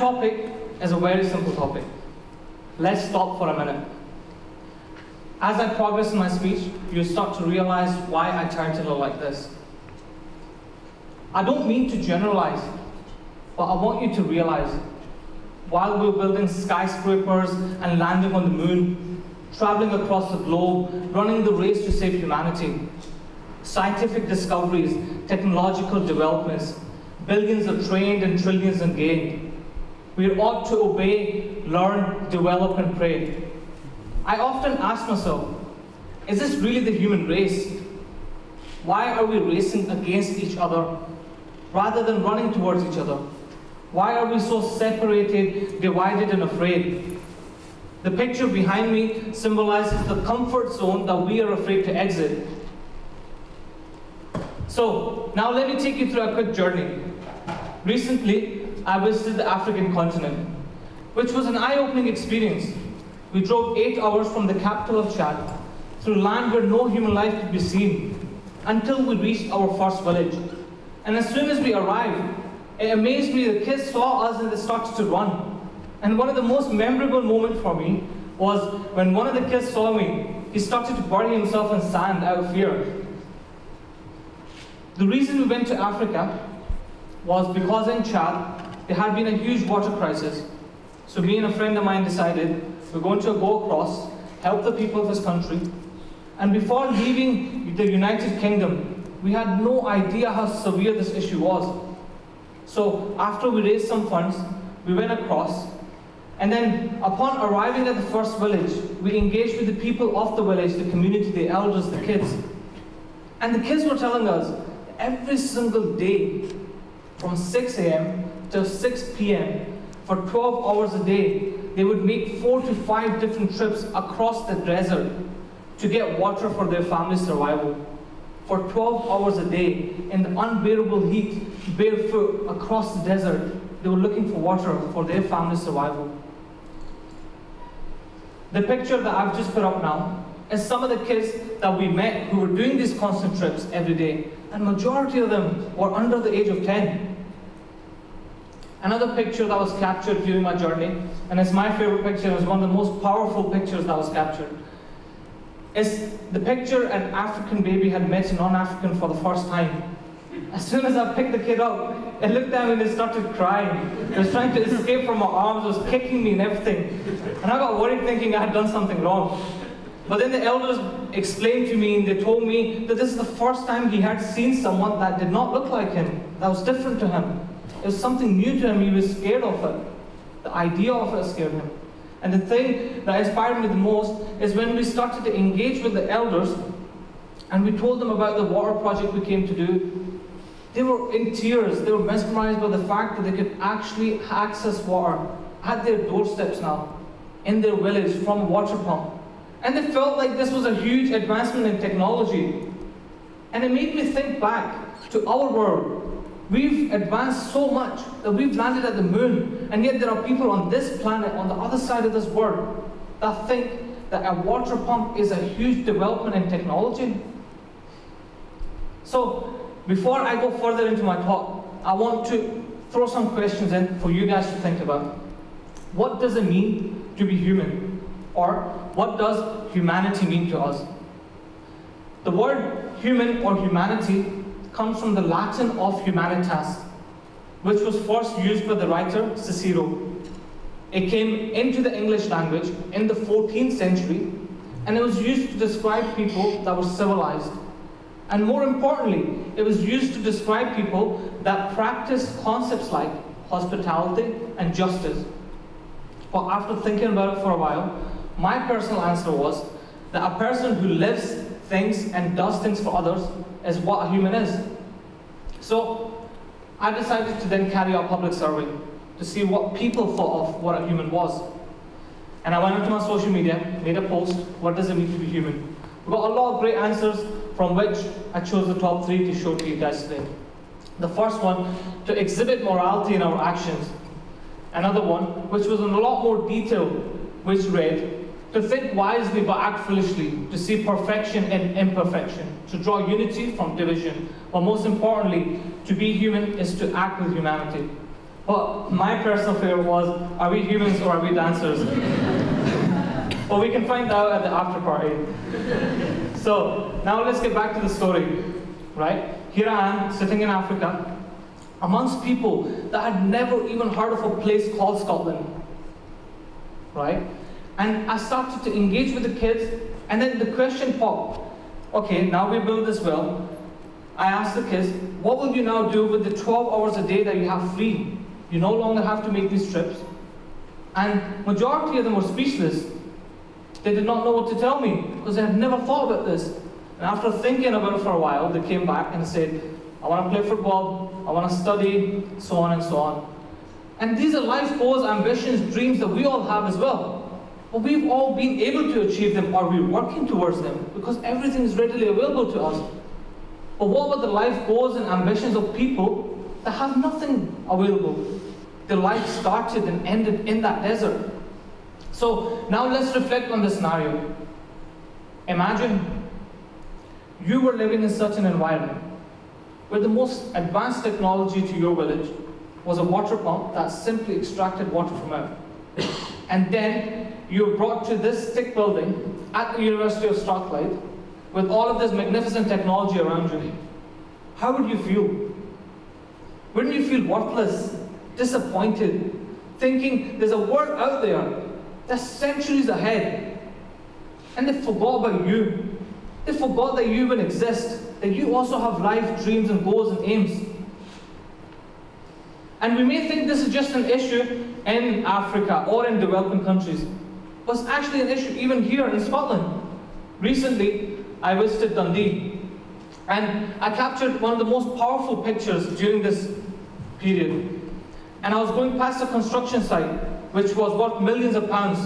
topic is a very simple topic. Let's stop for a minute. As I progress in my speech, you start to realize why I titled it like this. I don't mean to generalize, but I want you to realize, while we're building skyscrapers and landing on the moon, traveling across the globe, running the race to save humanity, scientific discoveries, technological developments, billions are trained and trillions are gained. We ought to obey, learn, develop, and pray. I often ask myself, is this really the human race? Why are we racing against each other rather than running towards each other? Why are we so separated, divided, and afraid? The picture behind me symbolizes the comfort zone that we are afraid to exit. So, now let me take you through a quick journey. Recently, I visited the African continent, which was an eye-opening experience. We drove 8 hours from the capital of Chad through land where no human life could be seen until we reached our first village. And as soon as we arrived, it amazed me the kids saw us and they started to run. And one of the most memorable moments for me was when one of the kids saw me, he started to bury himself in sand out of fear. The reason we went to Africa was because in Chad, there had been a huge water crisis. So me and a friend of mine decided we're going to go across, help the people of this country. And before leaving the United Kingdom, we had no idea how severe this issue was. So after we raised some funds, we went across. And then upon arriving at the first village, we engaged with the people of the village, the community, the elders, the kids. And the kids were telling us every single day from 6 a.m. till 6 p.m. for 12 hours a day, they would make 4 to 5 different trips across the desert to get water for their family's survival. For 12 hours a day, in the unbearable heat, barefoot across the desert, they were looking for water for their family's survival. The picture that I've just put up now is some of the kids that we met who were doing these constant trips every day, and majority of them were under the age of 10. Another picture that was captured during my journey, and it's my favorite picture, it's one of the most powerful pictures that was captured, is the picture an African baby had met a non-African for the first time. As soon as I picked the kid up, it looked at me and it started crying. It was trying to escape from my arms, it was kicking me and everything. And I got worried thinking I had done something wrong. But then the elders explained to me and they told me that this is the first time he had seen someone that did not look like him, that was different to him. It was something new to him, he was scared of it. The idea of it scared him. And the thing that inspired me the most is when we started to engage with the elders and we told them about the water project we came to do. They were in tears, they were mesmerized by the fact that they could actually access water at their doorsteps now, in their village, from a water pump. And they felt like this was a huge advancement in technology. And it made me think back to our world. We've advanced so much that we've landed at the moon, and yet there are people on this planet, on the other side of this world, that think that a water pump is a huge development in technology. So, before I go further into my talk, I want to throw some questions in for you guys to think about. What does it mean to be human? Or what does humanity mean to us? The word human or humanity comes from the Latin of humanitas, which was first used by the writer Cicero. It came into the English language in the 14th century, and it was used to describe people that were civilized. And more importantly, it was used to describe people that practiced concepts like hospitality and justice. But after thinking about it for a while, my personal answer was that a person who lives, thinks, and does things for others is what a human is. So I decided to then carry out a public survey to see what people thought of what a human was. And I went into my social media, made a post, what does it mean to be human? We got a lot of great answers, from which I chose the top 3 to show to you guys today. The first one, to exhibit morality in our actions. Another one, which was in a lot more detail, which read, to think wisely but act foolishly, to see perfection in imperfection, to draw unity from division, but most importantly, to be human is to act with humanity. But my personal favorite was, are we humans or are we dancers? Well, we can find out at the after party. So now let's get back to the story, right? Here I am, sitting in Africa, amongst people that had never even heard of a place called Scotland, right? And I started to engage with the kids, and then the question popped. Okay, now we build this well. I asked the kids, what will you now do with the 12 hours a day that you have free? You no longer have to make these trips. And majority of them were speechless. They did not know what to tell me, because they had never thought about this. And after thinking about it for a while, they came back and said, I want to play football, I want to study, so on and so on. And these are life goals, ambitions, dreams that we all have as well. But we've all been able to achieve them, or we're working towards them, because everything is readily available to us. But what about the life goals and ambitions of people that have nothing available? Their life started and ended in that desert. So now let's reflect on this scenario. Imagine you were living in such an environment where the most advanced technology to your village was a water pump that simply extracted water from out. And then you were brought to this thick building at the University of Strathclyde with all of this magnificent technology around you. How would you feel? Wouldn't you feel worthless, disappointed, thinking there's a world out there that's centuries ahead, and they forgot about you? They forgot that you even exist, that you also have life, dreams, and goals and aims. And we may think this is just an issue in Africa or in developing countries, but it's actually an issue even here in Scotland. Recently, I visited Dundee, and I captured one of the most powerful pictures during this period. And I was going past a construction site, which was worth millions of pounds,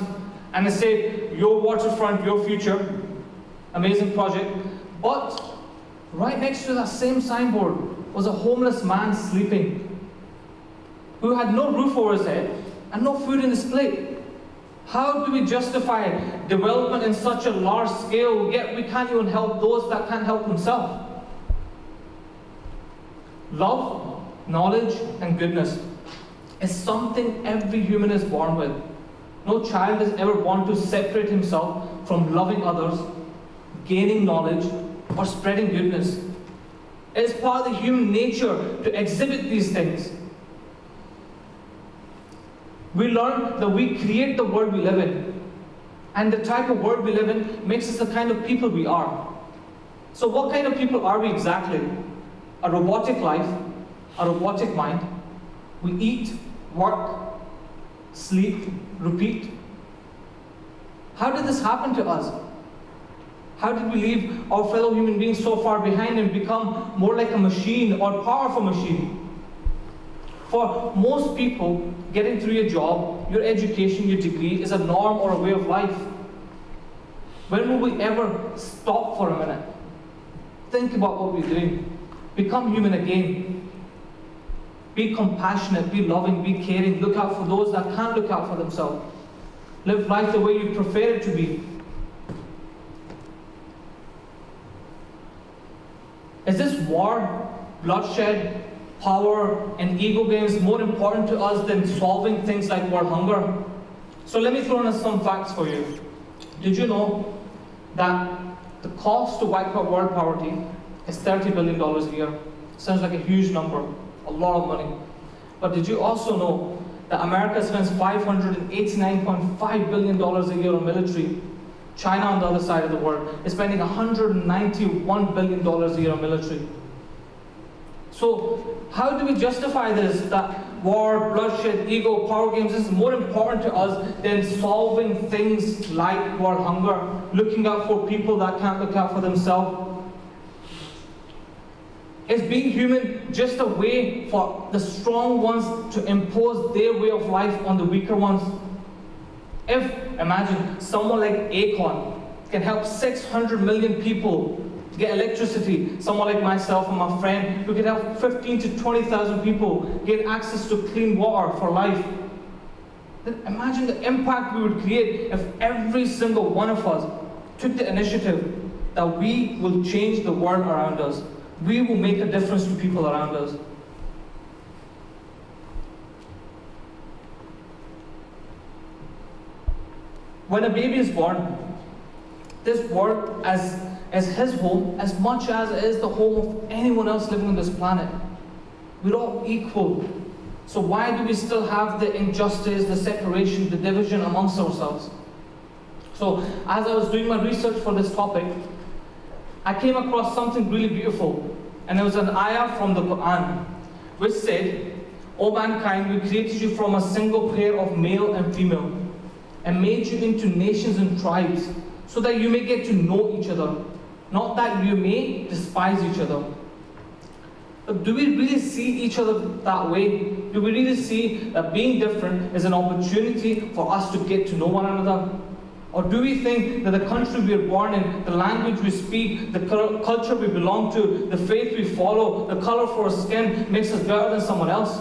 and it said, your waterfront, your future. Amazing project. But right next to that same signboard was a homeless man sleeping, who had no roof over his head and no food in his plate. How do we justify development in such a large scale, yet we can't even help those that can't help themselves? Love, knowledge, and goodness is something every human is born with. No child is ever born to separate himself from loving others, gaining knowledge, or spreading goodness. It is part of the human nature to exhibit these things. We learn that we create the world we live in, and the type of world we live in makes us the kind of people we are. So what kind of people are we exactly? A robotic life, a robotic mind. We eat, work, sleep, repeat. How did this happen to us? How did we leave our fellow human beings so far behind and become more like a machine or powerful machine? For most people, getting through your job, your education, your degree is a norm or a way of life. When will we ever stop for a minute? Think about what we're doing. Become human again. Be compassionate, be loving, be caring. Look out for those that can't look out for themselves. Live life the way you prefer it to be. Is this war, bloodshed, power, and ego games more important to us than solving things like world hunger? So let me throw in some facts for you. Did you know that the cost to wipe out world poverty is $30 billion a year? Sounds like a huge number, a lot of money. But did you also know that America spends $589.5 billion a year on military? China, on the other side of the world, is spending $191 billion a year on military. So how do we justify this, that war, bloodshed, ego, power games is more important to us than solving things like world hunger, looking out for people that can't look out for themselves? Is being human just a way for the strong ones to impose their way of life on the weaker ones? If, imagine, someone like Akon can help 600 million people get electricity, someone like myself and my friend who could help 15 to 20,000 people get access to clean water for life, then imagine the impact we would create if every single one of us took the initiative that we will change the world around us. We will make a difference to people around us. When a baby is born, this world as his home as much as it is the home of anyone else living on this planet. We're all equal. So why do we still have the injustice, the separation, the division amongst ourselves? So as I was doing my research for this topic, I came across something really beautiful. And it was an ayah from the Quran, which said, "O mankind, we created you from a single pair of male and female, and made you into nations and tribes, so that you may get to know each other, not that you may despise each other." But do we really see each other that way? Do we really see that being different is an opportunity for us to get to know one another? Or do we think that the country we are born in, the language we speak, the culture we belong to, the faith we follow, the color for our skin makes us better than someone else?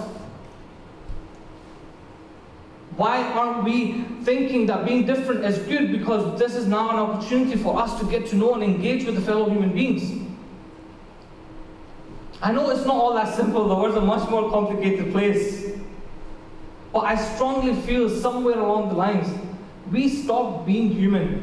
Why aren't we thinking that being different is good, because this is now an opportunity for us to get to know and engage with the fellow human beings? I know it's not all that simple, the world's a much more complicated place. But I strongly feel somewhere along the lines, we stopped being human.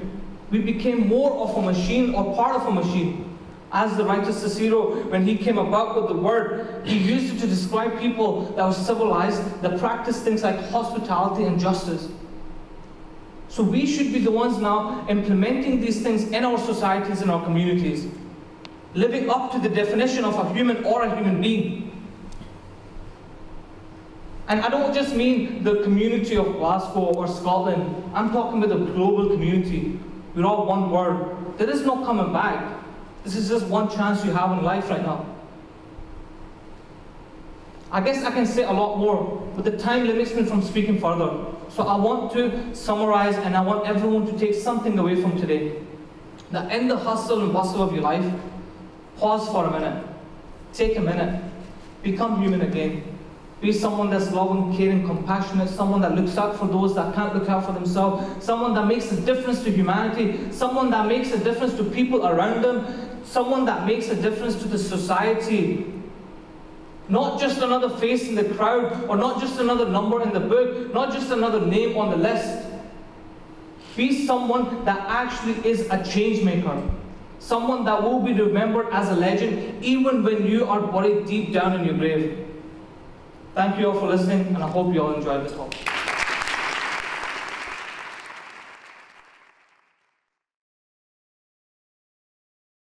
We became more of a machine or part of a machine. As the writer Cicero, when he came about with the word, he used it to describe people that were civilized, that practiced things like hospitality and justice. So we should be the ones now implementing these things in our societies and our communities, living up to the definition of a human or a human being. And I don't just mean the community of Glasgow or Scotland. I'm talking about the global community. We're all one world. There is no coming back. This is just one chance you have in life right now. I guess I can say a lot more, but the time limits me from speaking further. So I want to summarize, and I want everyone to take something away from today. That in the hustle and bustle of your life, pause for a minute. Take a minute. Become human again. Be someone that's loving, caring, compassionate, someone that looks out for those that can't look out for themselves, someone that makes a difference to humanity, someone that makes a difference to people around them, someone that makes a difference to the society. Not just another face in the crowd, or not just another number in the book, not just another name on the list. Be someone that actually is a change maker. Someone that will be remembered as a legend even when you are buried deep down in your grave. Thank you all for listening, and I hope you all enjoyed the talk.